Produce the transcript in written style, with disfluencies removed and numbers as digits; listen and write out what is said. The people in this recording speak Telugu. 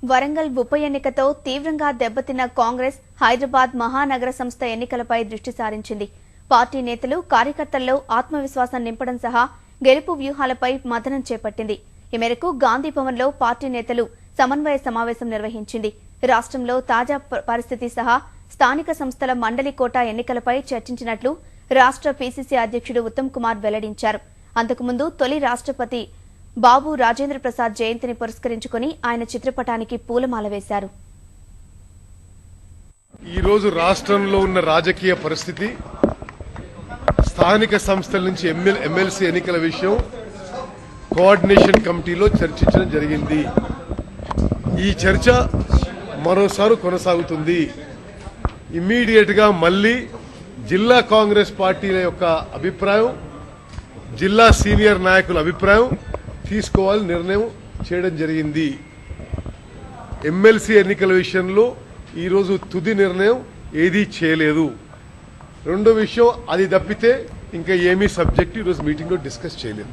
వరంగల్ ఉప ఎన్నికతో తీవ్రంగా దెబ్బతిన్న కాంగ్రెస్ హైదరాబాద్ మహానగర సంస్థ ఎన్నికలపై దృష్టి సారించింది. పార్టీ నేతలు కార్యకర్తల్లో ఆత్మవిశ్వాసం నింపడం సహా గెలుపు వ్యూహాలపై మథనం చేపట్టింది. ఈ మేరకు గాంధీ భవన్లో పార్టీ నేతలు సమన్వయ సమావేశం నిర్వహించింది. రాష్ట్రంలో తాజా పరిస్థితి సహా స్థానిక సంస్థల మండలి కోటా ఎన్నికలపై చర్చించినట్లు రాష్ట్ర పీసీసీ అధ్యక్షుడు ఉత్తమ్ కుమార్ వెల్లడించారు. అంతకుముందు తొలి రాష్ట్రపతి బాబు రాజేంద్ర ప్రసాద్ జయంతిని పురస్కరించుకుని ఆయన చిత్రపటానికి పూలమాల వేశారు. ఈ రోజు రాష్ట్రంలో ఉన్న రాజకీయ పరిస్థితి, స్థానిక సంస్థల నుంచి ఎమ్మెల్సీ ఎన్నికల విషయం కోఆర్డినేషన్ కమిటీలో చర్చించడం జరిగింది. ఈ చర్చ మరోసారి కొనసాగుతుంది. ఇమ్మీడియట్ గా మళ్లీ జిల్లా కాంగ్రెస్ పార్టీల యొక్క అభిప్రాయం, జిల్లా సీనియర్ నాయకుల అభిప్రాయం తీసుకోవాలని నిర్ణయం చేయడం జరిగింది. ఎమ్మెల్సీ ఎన్నికల విషయంలో ఈరోజు తుది నిర్ణయం ఏదీ చేయలేదు. రెండో విషయం, అది తప్పితే ఇంకా ఏమీ సబ్జెక్ట్ ఈరోజు మీటింగ్లో డిస్కస్ చేయలేదు.